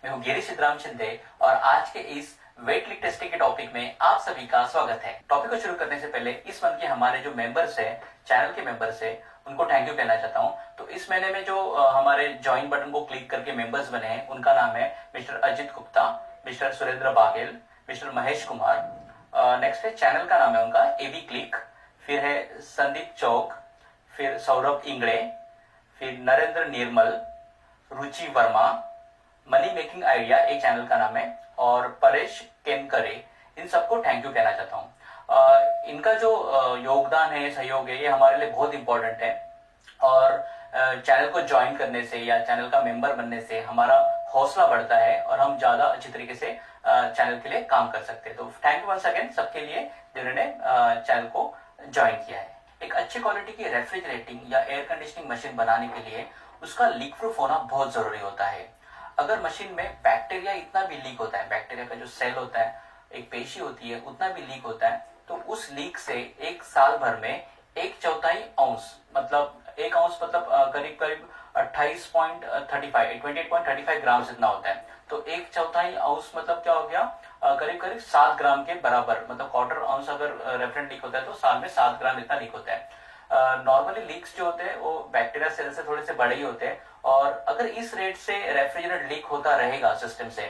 मैं हूँ गिरीश सिद्धराम शिंदे और आज के इस वेट लिफ्ट टेस्टिंग के टॉपिक में आप सभी का स्वागत है। टॉपिक को शुरू करने से पहले इस मंथ के हमारे जो मेंबर्स हैं, चैनल के मेंबर्स हैं, उनको थैंक यू कहना चाहता हूँ। तो इस महीने में जो हमारे ज्वाइन बटन को क्लिक करके मेंबर्स बने हैं, उनका नाम है mister Ajit Gupta, mister Surendra Baghel, mister Mahesh Kumar. Next है चैनल का नाम है उनका एबी क्लिक, फिर है संदीप चौक, फिर सौरभ इंगड़े, फिर नरेंद्र निर्मल, रुचि वर्मा, मनी मेकिंग आइडिया एक चैनल का नाम है, और परेश केमकरे। इन सबको थैंक यू कहना चाहता हूँ। इनका जो योगदान है, सहयोग है, ये हमारे लिए बहुत इंपॉर्टेंट है और चैनल को ज्वाइन करने से या चैनल का मेंबर बनने से हमारा हौसला बढ़ता है और हम ज्यादा अच्छी तरीके से चैनल के लिए काम कर सकते हैं। तो थैंक यू वंस अगेन सबके लिए जिन्होंने चैनल को ज्वाइन किया है। एक अच्छी क्वालिटी की रेफ्रिजरेटिंग या एयर कंडीशनिंग मशीन बनाने के लिए उसका लीक प्रूफ होना बहुत जरूरी होता है। अगर मशीन में बैक्टीरिया इतना भी लीक होता है, बैक्टीरिया का जो सेल होता है, एक पेशी होती है, उतना भी लीक होता है, तो उस लीक से एक साल भर में 1/4 मतलब 1 औंस मतलब करीब करीब 28.35 ग्राम इतना होता है। तो 1/4 मतलब क्या हो गया, करीब करीब 7 ग्राम के बराबर, मतलब क्वार्टर औंस अगर रेफरेंट लीक होता है तो साल में 7 ग्राम इतना लीक होता है। नॉर्मली लीक्स जो होते हैं वो बैक्टीरिया सेल से थोड़े से बड़े ही होते हैं और अगर इस रेट से रेफ्रिजरेटर लीक होता रहेगा सिस्टम से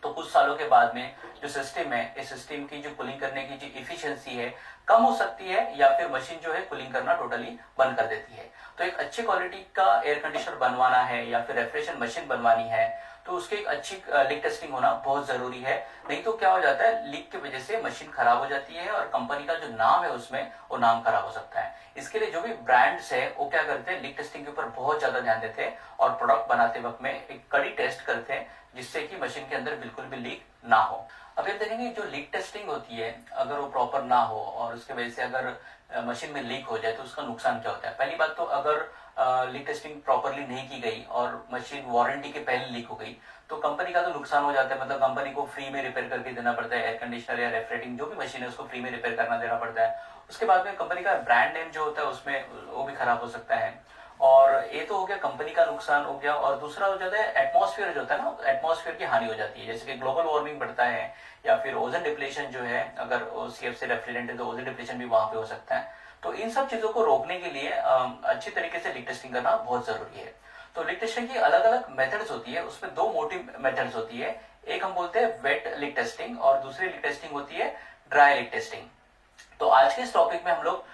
तो कुछ सालों के बाद में जो सिस्टम है, इस सिस्टम की जो कूलिंग करने की जो इफिशियंसी है कम हो सकती है या फिर मशीन जो है कूलिंग करना टोटली बंद कर देती है। तो एक अच्छी क्वालिटी का एयर कंडीशनर बनवाना है या फिर रेफ्रिजरेशन मशीन बनवानी है तो उसकी एक अच्छी लीक टेस्टिंग होना बहुत जरूरी है। नहीं तो क्या हो जाता है, लीक की वजह से मशीन खराब हो जाती है और कंपनी का जो नाम है उसमें वो नाम खराब हो सकता है। इसके लिए जो भी ब्रांड्स है वो क्या करते हैं, लीक टेस्टिंग के ऊपर बहुत ज्यादा ध्यान देते हैं और प्रोडक्ट बनाते वक्त में एक कड़ी टेस्ट करते हैं जिससे कि मशीन के अंदर बिल्कुल भी लीक ना हो। अब ये देखेंगे जो लीक टेस्टिंग होती है अगर वो प्रॉपर ना हो और उसकी वजह से अगर मशीन में लीक हो जाए तो उसका नुकसान क्या होता है। पहली बात तो अगर लीक टेस्टिंग प्रॉपरली नहीं की गई और मशीन वारंटी के पहले लीक हो गई तो कंपनी का तो नुकसान हो जाता है, मतलब कंपनी को फ्री में रिपेयर करके देना पड़ता है। एयर कंडीशनर या रेफ्रिजरेटिंग जो भी मशीन है उसको फ्री में रिपेयर करना देना पड़ता है। उसके बाद में कंपनी का ब्रांड नेम जो होता है उसमें वो भी खराब हो सकता है। और ये तो हो गया कंपनी का नुकसान हो गया, और दूसरा हो जाता है एटमॉस्फेयर जो होता है ना, एटमॉस्फेयर की हानि हो जाती है। जैसे कि ग्लोबल वार्मिंग बढ़ता है या फिर ओजन डिप्लेशन जो है, अगर सीएफसी रेफ्रिजरेंट है तो ओजन डिप्लेशन भी वहां पे हो सकता है। तो इन सब चीजों को रोकने के लिए अच्छी तरीके से लीक टेस्टिंग करना बहुत जरूरी है। तो लीक टेस्टिंग की अलग अलग मेथड्स होती है, उसमें दो मोटी मेथड्स होती है। एक हम बोलते हैं वेट लीक टेस्टिंग और दूसरी लीक टेस्टिंग होती है ड्राई लीक टेस्टिंग। तो आज के इस टॉपिक में हम लोग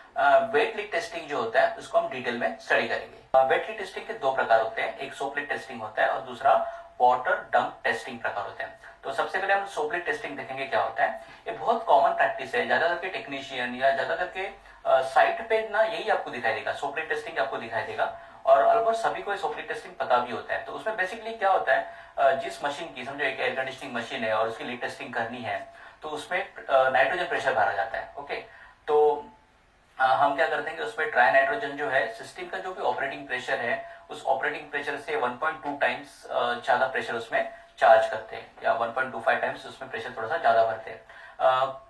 वेट लीक टेस्टिंग जो होता है उसको हम डिटेल में स्टडी करेंगे। वेट लीक टेस्टिंग के दो प्रकार होते हैं, एक सोप लीक टेस्टिंग होता है और दूसरा वाटर डंप टेस्टिंग प्रकार होते हैं। तो सबसे पहले हम सोप लीक टेस्टिंग देखेंगे क्या होता है। ये बहुत कॉमन प्रैक्टिस है, ज्यादा करके टेक्नीशियन या ज्यादा करके साइट पे ना यही आपको दिखाई देगा, सोप लीक टेस्टिंग आपको दिखाई देगा और ऑलमोस्ट सभी को सोप लीक टेस्टिंग पता भी होता है। तो उसमें बेसिकली क्या होता है, जिस मशीन की, समझो एक एयर कंडीशनिंग मशीन है और उसकी लीक टेस्टिंग करनी है तो उसमें नाइट्रोजन प्रेशर भरा जाता है। ओके, तो हम क्या करते हैं कि उसमें ड्राई नाइट्रोजन जो है, सिस्टम का जो भी ऑपरेटिंग प्रेशर है उस ऑपरेटिंग प्रेशर से 1.2 टाइम्स ज्यादा प्रेशर उसमें चार्ज करते हैं या 1.25 टाइम्स उसमें प्रेशर थोड़ा सा ज्यादा भरते हैं।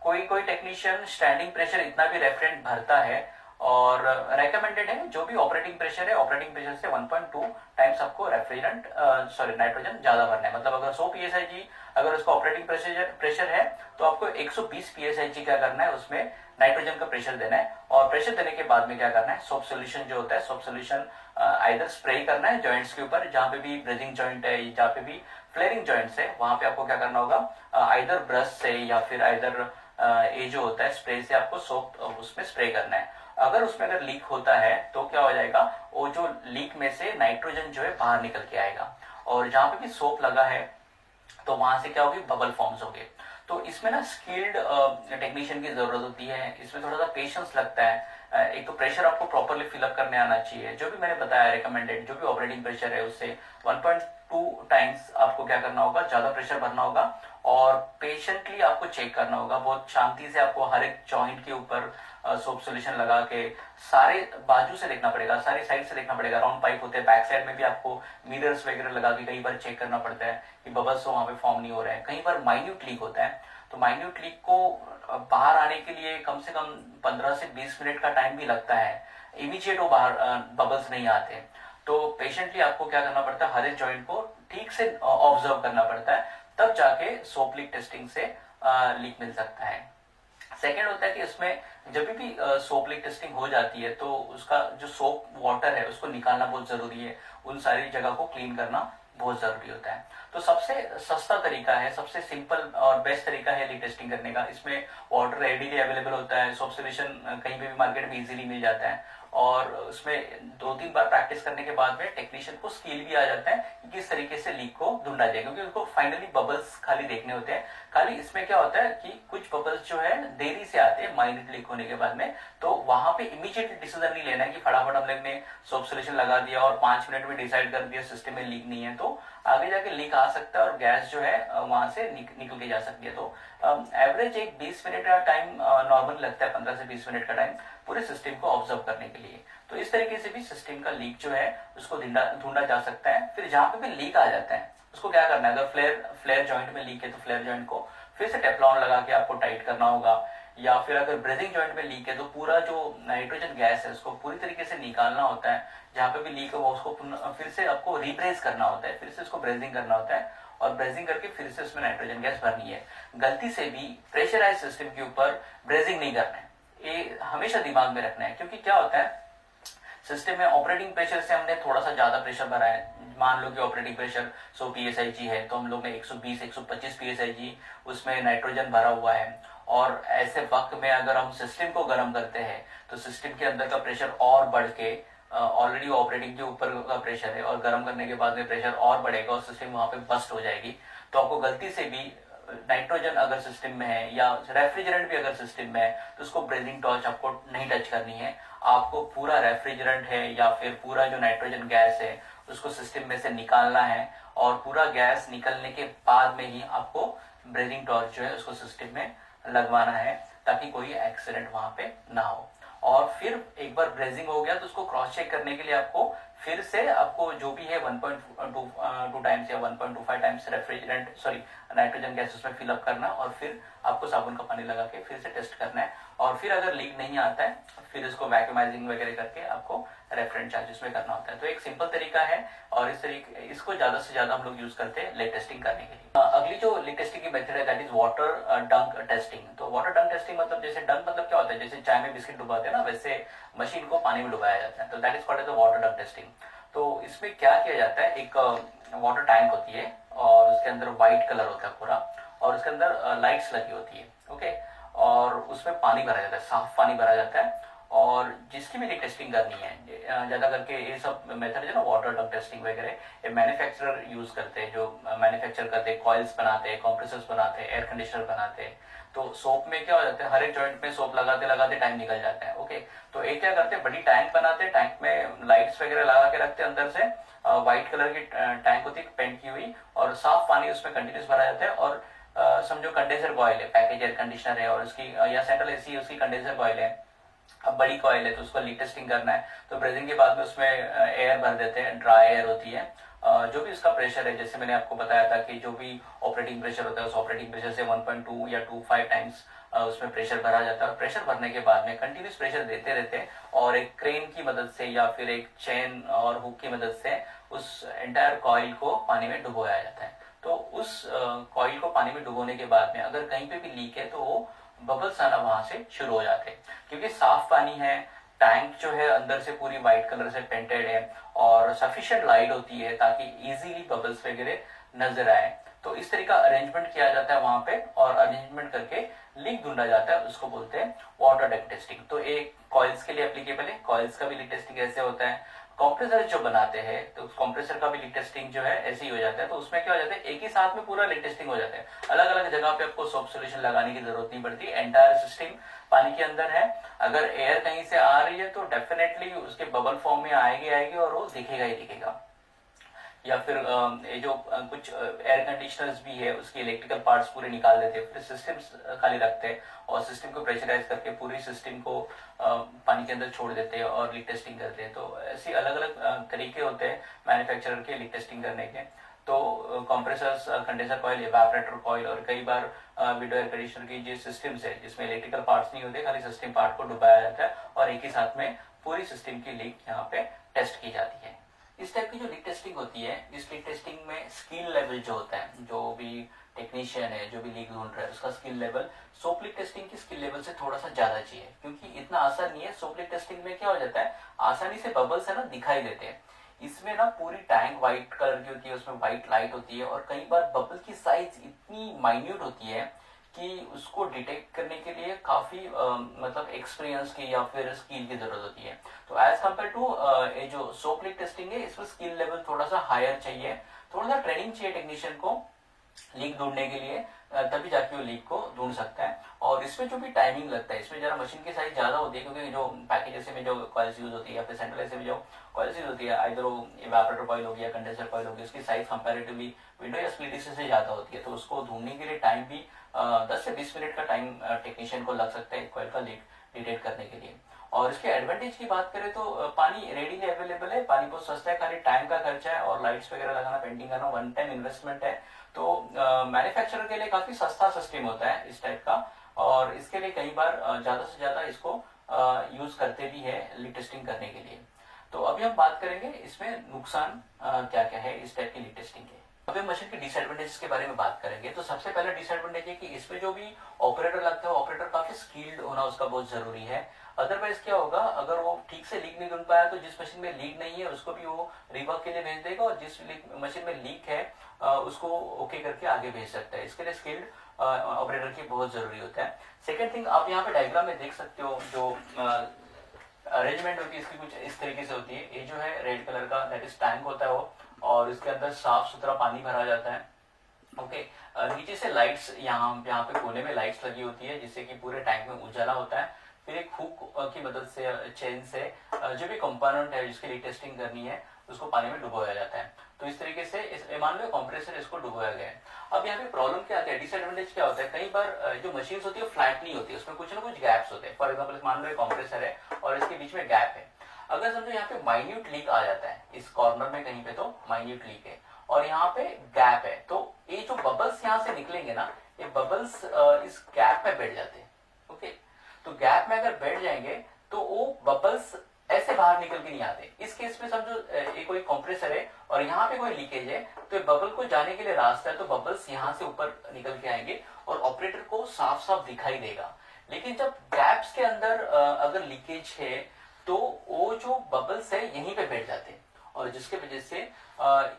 कोई कोई टेक्नीशियन स्टैंडिंग प्रेशर इतना भी रेफरेंट भरता है और रेकमेंडेड है जो भी ऑपरेटिंग प्रेशर है, ऑपरेटिंग प्रेशर से 1.2 टाइम्स आपको रेफ्रिजरेंट नाइट्रोजन ज्यादा भरना है। मतलब अगर 100 पीएसआईजी अगर उसका ऑपरेटिंग प्रेशर है तो आपको 120 पीएसआईजी क्या करना है, उसमें नाइट्रोजन का प्रेशर देना है। और प्रेशर देने के बाद में क्या करना है, सोप सोल्यूशन जो होता है, सोप सोल्यूशन आइदर स्प्रे करना है जॉइंट्स के ऊपर, जहां पे भी ब्रीदिंग जॉइंट है, जहां पे भी फ्लेयरिंग जॉइंट्स है, वहां पे आपको क्या करना होगा, आइदर ब्रश से या फिर आइदर ये जो होता है स्प्रे से आपको सोप उसमें स्प्रे करना है। अगर उसमें अगर लीक होता है तो क्या हो जाएगा, वो जो लीक में से नाइट्रोजन जो है बाहर निकल के आएगा और जहां पे भी सोप लगा है तो वहां से क्या होगी, बबल फॉर्म्स होंगे। तो इसमें ना स्किल्ड टेक्नीशियन की जरूरत होती है, इसमें थोड़ा सा पेशेंस लगता है। एक तो प्रेशर आपको प्रॉपरली फिलअप करने आना चाहिए, जो भी मैंने बताया रिकमेंडेड जो भी ऑपरेटिंग प्रेशर है उससे 1.2 टाइम्स आपको क्या करना होगा, ज्यादा प्रेशर भरना होगा और पेशेंटली आपको चेक करना होगा। बहुत शांति से आपको हर एक जॉइंट के ऊपर सोप सोल्यूशन लगा के सारे बाजू से देखना पड़ेगा, सारी साइड से देखना पड़ेगा। राउंड पाइप होते हैं, बैक साइड में भी आपको मिरर्स वगैरह लगा के कई बार चेक करना पड़ता है कि बबल्स वहां पे फॉर्म नहीं हो रहे हैं। कई बार माइन्यूट लीक होता है, तो माइन्यूट लीक को बाहर आने के लिए कम से कम 15 से 20 मिनट का टाइम भी लगता है, इमीडिएट वो बाहर बबल्स नहीं आते। तो पेशेंटली आपको क्या करना पड़ता है, हर एक जॉइंट को ठीक से ऑब्जर्व करना पड़ता है, तब जाके सोप लीक टेस्टिंग से लीक मिल सकता है। सेकेंड होता है कि इसमें जब भी सोप लीक टेस्टिंग हो जाती है तो उसका जो सोप वाटर है उसको निकालना बहुत जरूरी है, उन सारी जगह को क्लीन करना बहुत जरूरी होता है। तो सबसे सस्ता तरीका है, सबसे सिंपल और बेस्ट तरीका है लीक टेस्टिंग करने का। इसमें वाटर रेडीली अवेलेबल होता है, सोप सोल्यूशन कहीं पे भी मार्केट में इजीली मिल जाता है, और उसमें 2-3 बार प्रैक्टिस करने के बाद में टेक्नीशियन को स्किल भी आ जाता है कि किस तरीके से लीक को ढूंढा जाए, क्योंकि उसको फाइनली बबल्स खाली देखने होते हैं। खाली इसमें क्या होता है कि कुछ बबल्स जो है देरी से आते हैं माइनर लीक होने के बाद में, तो वहां पे इमीडिएट डिसीजन नहीं लेना है कि फटाफट हम लोग ने सोप सोल्यूशन लगा दिया और 5 मिनट में डिसाइड कर दिया सिस्टम में लीक नहीं है, तो आगे जाके लीक आ सकता है और गैस जो है वहां से निकल के जा सकती है। तो एवरेज एक 20 मिनट का टाइम नॉर्मल लगता है, 15 से 20 मिनट का टाइम पूरे सिस्टम को ऑब्जर्व करने के लिए। तो इस तरीके से भी सिस्टम का लीक जो है उसको ढूंढा जा सकता है। फिर जहां पे भी लीक आ जाता है उसको क्या करना है, अगर फ्लेयर जॉइंट में लीक है तो फ्लेयर जॉइंट को फिर से टेफ्लॉन लगा के आपको टाइट करना होगा, या फिर अगर ब्रीदिंग जॉइंट में लीक है तो पूरा जो नाइट्रोजन गैस है उसको पूरी तरीके से निकालना होता है। जहां पे भी लीक हो उसको फिर से आपको रिब्रेज करना होता है, फिर से उसको ब्रेजिंग करना होता है, और ब्रेजिंग करके फिर से उसमें नाइट्रोजन गैस भरनी है। गलती से भी प्रेशराइज सिस्टम के ऊपर ब्रेजिंग नहीं करना है, ये हमेशा दिमाग में रखना है। क्योंकि क्या होता है, सिस्टम में ऑपरेटिंग प्रेशर से हमने थोड़ा सा ज्यादा प्रेशर भरा है, मान लो कि ऑपरेटिंग प्रेशर 100 psig है, तो हम लोग ने 120-125 psig उसमें नाइट्रोजन भरा हुआ है, और ऐसे वक्त में अगर हम सिस्टम को गर्म करते हैं तो सिस्टम के अंदर का प्रेशर और बढ़ के, ऑलरेडी ऑपरेटिंग के ऊपर का प्रेशर है और गर्म करने के बाद में प्रेशर और बढ़ेगा और सिस्टम वहां पे बस्ट हो जाएगी। तो आपको गलती से भी नाइट्रोजन अगर सिस्टम में है या रेफ्रिजरेंट भी अगर सिस्टम में है तो उसको ब्रीदिंग टॉर्च आपको नहीं टच करनी है। आपको पूरा रेफ्रिजरेंट है या फिर पूरा जो नाइट्रोजन गैस है उसको सिस्टम में से निकालना है, और पूरा गैस निकलने के बाद में ही आपको ब्रीदिंग टॉर्च जो है उसको सिस्टम में लगवाना है, ताकि कोई एक्सीडेंट वहां पे ना हो। और फिर एक बार ब्रेजिंग हो गया तो उसको क्रॉस चेक करने के लिए आपको फिर से आपको जो भी है 1.2 टाइम्स या 1.25 टाइम्स रेफ्रिजरेंट नाइट्रोजन गैस उसमें फिलअप करना, और फिर आपको साबुन का पानी लगा के फिर से टेस्ट करना है। और फिर अगर लीक नहीं आता है फिर इसको वैक्यूमाइजिंग वगैरह करके आपको रेफरेंट चार्जेस में करना होता है। तो एक सिंपल तरीका है, और इसको ज्यादा से ज्यादा हम लोग यूज करते हैं लीक टेस्टिंग करने के लिए। अगली जो लीक टेस्टिंग की मेथड है that is water dunk testing. तो वाटर डंक टेस्टिंग मतलब, जैसे डंक मतलब क्या होता है, जैसे चाय में बिस्किट डुबाते हैं ना, वैसे मशीन को पानी में डुबाया जाता है, तो that is called as water dunk testing. तो इसमें क्या किया जाता है, एक वाटर टैंक होती है और उसके अंदर व्हाइट कलर होता है पूरा, और उसके अंदर लाइट्स लगी होती है, ओके, और उसमें पानी भरा जाता है, साफ पानी भरा जाता है। और जिसकी भी लीक टेस्टिंग करनी है, ज्यादा करके ये सब मेथड है ना, वाटर डंक टेस्टिंग वगैरह, ये मैन्युफैक्चरर यूज करते हैं, जो मैन्युफैक्चर करते हैं, कॉइल्स बनाते हैं, कंप्रेसर्स बनाते हैं, एयर कंडीशनर बनाते हैं। तो सोप में क्या हो जाता है, हर एक जॉइंट में सोप लगाते लगाते टाइम निकल जाता है, ओके। तो एक क्या करते हैं, बड़ी टैंक बनाते हैं, टैंक में लाइट्स वगैरह लगा के रखते हैं, अंदर से व्हाइट कलर की टैंक होती है पेंट की हुई, और साफ पानी उसमें कंटिन्यूस भरा जाता है। और समझो कंडेंसर कॉइल है, पैकेज एयर कंडीशनर है, और उसकी या सेंट्रल एसी है, उसकी कंडेंसर कॉइल है। अब बड़ी कॉइल है तो उसको लीक टेस्टिंग करना है, तो ब्रेजिंग के बाद में उसमें एयर भर देते हैं, ड्राई एयर होती है। जो भी उसका प्रेशर है, जैसे मैंने आपको बताया था कि जो भी ऑपरेटिंग प्रेशर होता है उस ऑपरेटिंग प्रेशर से 1.2 या 2.5 टाइम्स उसमें प्रेशर भरा जाता है। और प्रेशर भरने के बाद में कंटिन्यूस प्रेशर देते रहते हैं, और एक क्रेन की मदद से या फिर एक चेन और हुक की मदद से उस एंटायर कॉइल को पानी में डुबोया जाता है। तो उस कॉइल को पानी में डुबोने के बाद में अगर कहीं पे भी लीक है तो वो बबल्स आना वहां से शुरू हो जाते हैं, क्योंकि साफ पानी है, टैंक जो है अंदर से पूरी व्हाइट कलर से पेंटेड है, और सफिशिएंट लाइट होती है ताकि इजीली बबल्स वगैरह नजर आए। तो इस तरह का अरेंजमेंट किया जाता है वहां पे, और अरेंजमेंट करके लीक ढूंढा जाता है, उसको बोलते हैं वाटर डंक टेस्टिंग। तो एक कॉइल्स के लिए एप्लीकेबल है, कॉइल्स का भी लीक टेस्टिंग ऐसे होता है। कंप्रेसर जो बनाते हैं तो कंप्रेसर का भी लीक टेस्टिंग जो है ऐसे ही हो जाता है। तो उसमें क्या हो जाता है, एक ही साथ में पूरा लीक टेस्टिंग हो जाता है, अलग अलग जगह पे आपको सोप सोल्यूशन लगाने की जरूरत नहीं पड़ती, एंटायर सिस्टम पानी के अंदर है। अगर एयर कहीं से आ रही है तो डेफिनेटली उसके बबल फॉर्म में आएगी और वो दिखेगा ही दिखेगा। या फिर ये जो कुछ एयर कंडीशनर्स भी है उसके इलेक्ट्रिकल पार्ट्स पूरे निकाल देते हैं, फिर सिस्टम खाली रखते हैं और सिस्टम को प्रेशराइज करके पूरी सिस्टम को पानी के अंदर छोड़ देते हैं और लीक टेस्टिंग करते हैं। तो ऐसे अलग अलग तरीके होते हैं मैन्युफैक्चरर के लीक टेस्टिंग करने के। तो compressors, condenser coil, evaporator coil, और कई बार विंडो एयर कंडीशनर की जो सिस्टम्स है जिसमें इलेक्ट्रिकल पार्ट्स नहीं होते, खाली सिस्टम पार्ट को डुबाया जाता है और एक ही साथ में पूरी सिस्टम की लीक यहाँ पे टेस्ट की जाती है। इस टाइप की जो लीक टेस्टिंग होती है, इस लीक टेस्टिंग में स्किल लेवल जो होता है, जो भी टेक्नीशियन है, जो भी लीक ढूंढ रहा है, उसका skill level soap leak testing की स्किल लेवल से थोड़ा सा ज्यादा चाहिए, क्योंकि इतना आसान नहीं है। सोप लीक टेस्टिंग में क्या हो जाता है, आसानी से बबल्स है ना दिखाई देते हैं। इसमें ना पूरी टैंक व्हाइट कलर की होती है, उसमें व्हाइट लाइट होती है, और कई बार बबल की साइज इतनी माइन्यूट होती है कि उसको डिटेक्ट करने के लिए काफी मतलब एक्सपीरियंस की या फिर स्किल की जरूरत होती है। तो एज कम्पेयर टू ये जो सोप लीक टेस्टिंग है, इसमें स्किल लेवल थोड़ा सा हायर चाहिए, थोड़ा सा ट्रेनिंग चाहिए टेक्नीशियन को लीक ढूंढने के लिए, तभी जाके वो लीक को ढूंढ सकता है। और इसमें जो भी टाइमिंग लगता है, इसमें जरा मशीन की साइज ज्यादा होती है, क्योंकि जो पैकेजेस में जो कॉइल्स यूज होती है या फिर सेंट्रलाइज में जो कॉइल्स यूज होती है, आइदर वो इवेपोरेटर कॉइल होगी या कंडेंसर कॉइल होगी, उसकी साइज कंपैरेटिवली विंडो या स्प्लिट से ज्यादा होती है। तो उसको ढूंढने के लिए टाइम भी 10 से 20 मिनट का टाइम टेक्नीशियन को लग सकता है कॉइल का लीक डिटेक्ट करने के लिए। और इसके एडवांटेज की बात करें तो पानी रेडीली अवेलेबल है, पानी बहुत सस्ता है, खाली टैंक का खर्चा है और लाइट्स वगैरह लगाना, पेंटिंग करना, वन टाइम इन्वेस्टमेंट है। तो मैन्युफैक्चरर के लिए काफी सस्ता सिस्टम होता है इस टाइप का, और इसके लिए कई बार ज्यादा से ज्यादा इसको यूज करते भी है लीक टेस्टिंग करने के लिए। तो अभी हम बात करेंगे इसमें नुकसान क्या क्या है इस टाइप की लीक टेस्टिंग के। अभी मशीन के डिसएडवांटेजेस के बारे में बात करेंगे। तो सबसे पहला डिसएडवांटेज है कि इसमें जो भी ऑपरेटर लगता है, ऑपरेटर काफी स्किल्ड होना उसका बहुत जरूरी है। अदरवाइज क्या होगा, अगर वो ठीक से लीक नहीं ढूंढ पाया तो जिस मशीन में लीक नहीं है उसको भी वो रिवर्क के लिए भेज देगा, और जिस मशीन में लीक है उसको ओके करके आगे भेज सकता है। इसके लिए स्किल्ड ऑपरेटर की बहुत जरूरी होता है। सेकेंड थिंग, आप यहाँ पे डायग्राम में देख सकते हो, जो अरेंजमेंट होती है इसकी कुछ इस तरीके से होती है। ये जो है रेड कलर का दैट इज टैंक होता है वो, और इसके अंदर साफ सुथरा पानी भरा जाता है। ओके, नीचे से लाइट्स, यहाँ पे कोने में लाइट्स लगी होती है जिससे कि पूरे टैंक में उजाला होता है। फिर एक हुक की मदद से, चेन से जो भी कंपोनेंट है जिसके लिए टेस्टिंग करनी है उसको पानी में डुबोया जाता है। तो इस तरीके से मान लो कंप्रेसर इसको डुबोया गया है। अब यहाँ पे प्रॉब्लम क्या आती है, डिसएडवांटेज क्या होता है, कई बार जो मशीन होती है फ्लैट नहीं होती है, उसमें कुछ ना कुछ गैप्स होते हैं। फॉर एग्जाम्पल मान लो कंप्रेसर है और इसके बीच में गैप है, अगर समझो यहाँ पे माइन्यूट लीक आ जाता है इस कॉर्नर में कहीं पे, तो माइन्यूट लीक है और यहाँ पे गैप है, तो ये जो बबल्स यहाँ से निकलेंगे ना, ये बबल्स इस गैप में बैठ जाते हैं। ओके, तो गैप में अगर बैठ जाएंगे तो वो बबल्स ऐसे बाहर निकल के नहीं आते। इस केस में समझो ये कोई कंप्रेसर है और यहाँ पे कोई लीकेज है, तो बबल को जाने के लिए रास्ता है, तो बबल्स यहाँ से ऊपर निकल के आएंगे और ऑपरेटर को साफ साफ दिखाई देगा। लेकिन जब गैप्स के अंदर अगर लीकेज है तो वो जो बबल्स है यहीं पे बैठ जाते हैं, और जिसके वजह से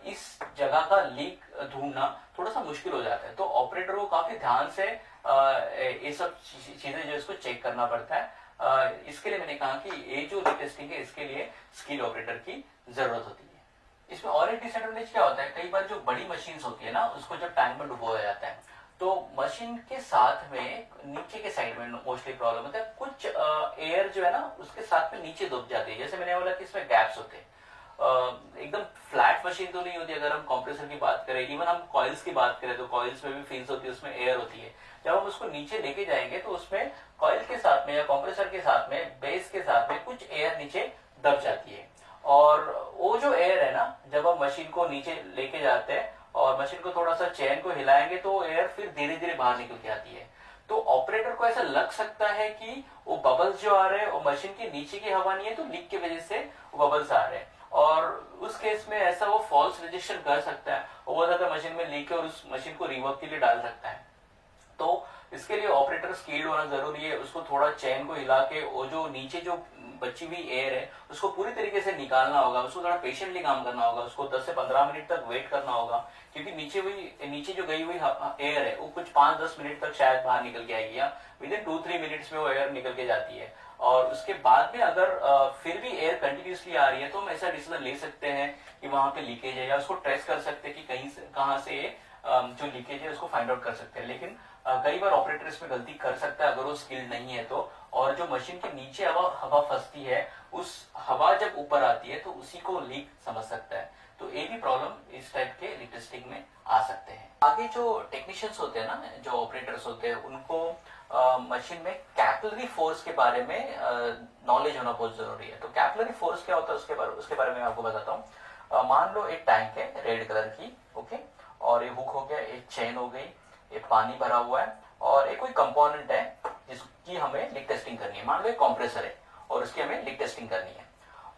इस जगह का लीक ढूंढना थोड़ा सा मुश्किल हो जाता है। तो ऑपरेटर को काफी ध्यान से ये सब चीजें जो इसको चेक करना पड़ता है। इसके लिए मैंने कहा कि ये जो लीक टेस्टिंग है इसके लिए स्किल ऑपरेटर की जरूरत होती है। इसमें और एक डिसएडवांटेज क्या होता है, कई बार जो बड़ी मशीन होती है ना, उसको जब टैंक में डुबोया जाता है तो मशीन के साथ में नीचे के साइड में मोस्टली प्रॉब्लम होता है, कुछ एयर जो है ना उसके साथ में नीचे डूब जाती है। जैसे मैंने बोला कि इसमें गैप्स होते हैं, एकदम फ्लैट मशीन तो नहीं होती। अगर हम कंप्रेसर की बात करें, इवन हम कॉइल्स की बात करें, तो कॉइल्स में भी फिन्स होती है, उसमें एयर होती है। जब हम उसको नीचे लेके जाएंगे तो उसमें कॉइल के साथ में या कंप्रेसर के साथ में, बेस के साथ में कुछ एयर नीचे दब जाती है, और वो जो एयर है ना, जब हम मशीन को नीचे लेके जाते हैं और मशीन को थोड़ा सा चेन को हिलाएंगे तो एयर फिर धीरे धीरे बाहर निकल के आती है। तो ऑपरेटर को ऐसा लग सकता है कि वो बबल्स जो आ रहे हैं वो मशीन के नीचे की हवा नहीं है, तो लीक की वजह से वो बबल्स आ रहे हैं, और उस केस में ऐसा वो फॉल्स रजिस्ट्रेशन कर सकता है, वो बहुत ज्यादा मशीन में लीक है और उस मशीन को रिवर्क के लिए डाल सकता है। तो इसके लिए ऑपरेटर स्किल्ड होना जरूरी है, उसको थोड़ा चेन को हिला के वो जो नीचे जो बची हुई एयर है उसको पूरी तरीके से निकालना होगा, उसको थोड़ा पेशेंटली काम करना होगा, उसको 10 से 15 मिनट तक वेट करना होगा, क्योंकि नीचे जो गई हुई एयर है वो कुछ 5-10 मिनट तक शायद बाहर निकल के आएगी, या विद इन 2-3 मिनट्स में वो एयर निकल के जाती है। और उसके बाद में अगर फिर भी एयर कंटिन्यूसली आ रही है तो हम ऐसा डिसीजन ले सकते हैं कि वहां पे लीकेज है, या उसको ट्रेस कर सकते हैं कि कहीं से कहां से जो लीकेज है उसको फाइंड आउट कर सकते हैं। लेकिन कई बार ऑपरेटर इसमें गलती कर सकता है अगर वो स्किल्ड नहीं है तो, और जो मशीन के नीचे हवा फंसती है, उस हवा जब ऊपर आती है तो उसी को लीक समझ सकता है। तो ये भी प्रॉब्लम इस टाइप के लीक टेस्टिंग में आ सकते हैं। आगे जो टेक्नीशियंस होते हैं ना, जो ऑपरेटर्स होते हैं, उनको मशीन में कैपिलरी फोर्स के बारे में नॉलेज होना बहुत जरूरी है। तो कैपिलरी फोर्स क्या होता है उसके बारे में आपको बताता हूँ। मान लो एक टैंक है रेड कलर की, ओके, और ये हुक हो गया, एक चेन हो गई, ये पानी भरा हुआ है, और एक कोई कंपोनेंट है जिसकी हमें लीक टेस्टिंग करनी है। मान लो एक कंप्रेसर है और उसकी हमें लीक टेस्टिंग करनी है,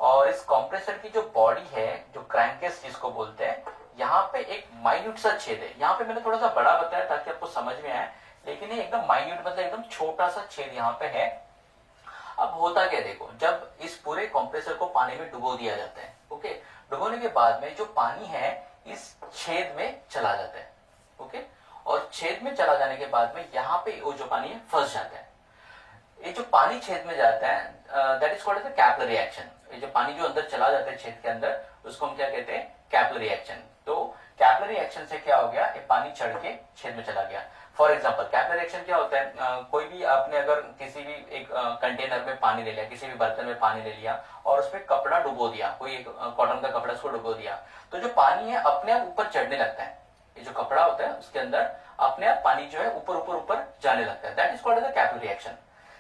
और इस कंप्रेसर की जो बॉडी है, जो क्रैंकेस जिसको बोलते हैं, यहाँ पे एक माइन्यूट सा छेद है। यहाँ पे मैंने थोड़ा सा बड़ा बताया ताकि आपको समझ में आए, लेकिन ये एकदम माइन्यूट मतलब एकदम छोटा सा छेद यहाँ पे है। अब होता क्या, देखो, जब इस पूरे कंप्रेसर को पानी में डुबो दिया जाता है, ओके, डुबोने के बाद में जो पानी है इस छेद में चला जाता है, ओके, और छेद में चला जाने के बाद में यहाँ पे वो जो पानी है फंस जाता है। ये जो पानी छेद में जाता है that is called as capillary action. ये जो पानी जो अंदर चला जाता है छेद के अंदर, उसको हम क्या कहते हैं, कैपिलरी एक्शन। तो कैपिलरी एक्शन से क्या हो गया, ये पानी चढ़ के छेद में चला गया। फॉर एग्जाम्पल कैपिलरी एक्शन क्या होता है, कोई भी आपने अगर किसी भी एक कंटेनर में पानी ले लिया, किसी भी बर्तन में पानी ले लिया और उसमें कपड़ा डुबो दिया, कोई एक कॉटन का कपड़ा उसको डुबो दिया, तो जो पानी है अपने आप ऊपर चढ़ने लगता है। ये जो कपड़ा होता है उसके अंदर अपने आप पानी जो है ऊपर ऊपर ऊपर जाने लगता है। That is called as capillary action.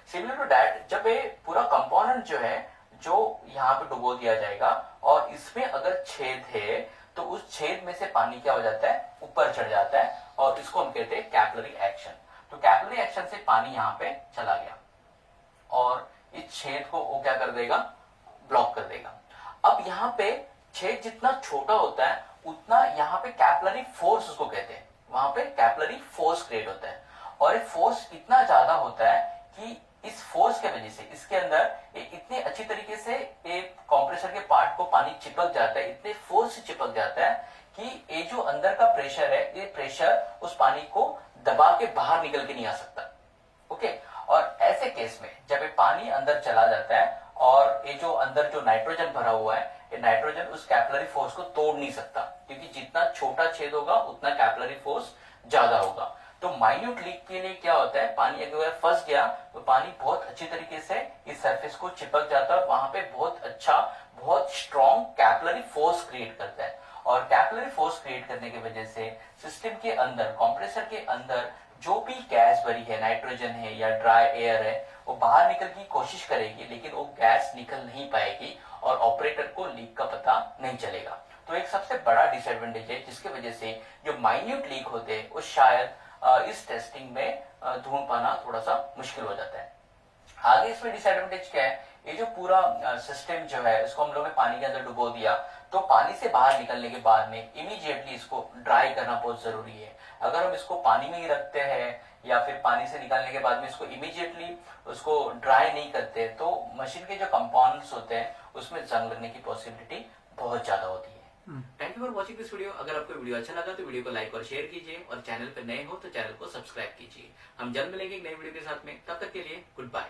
Similar to that, जब ये पूरा कंपोनेंट जो है जो यहाँ पे डुबो दिया जाएगा और इसमें अगर छेद है तो उस छेद में से पानी क्या हो जाता है, ऊपर चढ़ जाता है, और इसको हम कहते हैं कैपिलरी एक्शन। तो कैपिलरी एक्शन से पानी यहाँ पे चला गया और इस छेद को वो क्या कर देगा, ब्लॉक कर देगा। अब यहाँ पे छेद जितना छोटा होता है उतना यहाँ पे कैपिलरी फोर्स उसको कहते हैं, वहां पे कैपिलरी फोर्स क्रिएट होता है, और ये फोर्स इतना ज्यादा होता है कि इस फोर्स के वजह से इसके अंदर इतने अच्छी तरीके से एक कंप्रेसर के पार्ट को पानी चिपक जाता है, इतने फोर्स से चिपक जाता है कि ये जो अंदर का प्रेशर है, ये प्रेशर उस पानी को दबा के बाहर निकल के नहीं आ सकता, ओके। और ऐसे केस में जब ये पानी अंदर चला जाता है और ये जो अंदर जो नाइट्रोजन भरा हुआ है, ये नाइट्रोजन उस कैपिलरी फोर्स को तोड़ नहीं सकता, क्योंकि जितना छोटा छेद होगा उतना कैपिलरी फोर्स ज्यादा होगा। तो माइन्यूट लीक के लिए क्या होता है, पानी अगर फंस गया तो पानी बहुत अच्छी तरीके से इस सरफेस को चिपक जाता है, वहां पे बहुत अच्छा, बहुत स्ट्रॉन्ग कैपिलरी फोर्स क्रिएट करता है। और कैपिलरी फोर्स क्रिएट करने की वजह से सिस्टम के अंदर, कंप्रेसर के अंदर जो भी गैस भरी है, नाइट्रोजन है या ड्राई एयर है, वो बाहर निकल की कोशिश करेगी, लेकिन वो गैस निकल नहीं पाएगी और ऑपरेटर को लीक का पता नहीं चलेगा। तो एक सबसे बड़ा डिसएडवांटेज है जिसकी वजह से जो माइन्यूट लीक होते हैं वो शायद इस टेस्टिंग में ढूंढ पाना थोड़ा सा मुश्किल हो जाता है। आगे इसमें डिसएडवांटेज क्या है, ये जो पूरा सिस्टम जो है इसको हम लोग ने पानी के अंदर डुबो दिया, तो पानी से बाहर निकलने के बाद में इमीडिएटली इसको ड्राई करना बहुत जरूरी है। अगर हम इसको पानी में ही रखते हैं या फिर पानी से निकालने के बाद में इसको इमीडिएटली उसको ड्राई नहीं करते, तो मशीन के जो कंपोनेंट्स होते हैं उसमें जंग लगने की पॉसिबिलिटी बहुत ज्यादा होती है। Thank you for watching this video. अगर आपको वीडियो अच्छा लगा तो वीडियो को लाइक और शेयर कीजिए, और चैनल पर नए हो तो चैनल को सब्सक्राइब कीजिए। हम जल्द मिलेंगे एक नई वीडियो के साथ में, तब तक के लिए गुड बाय।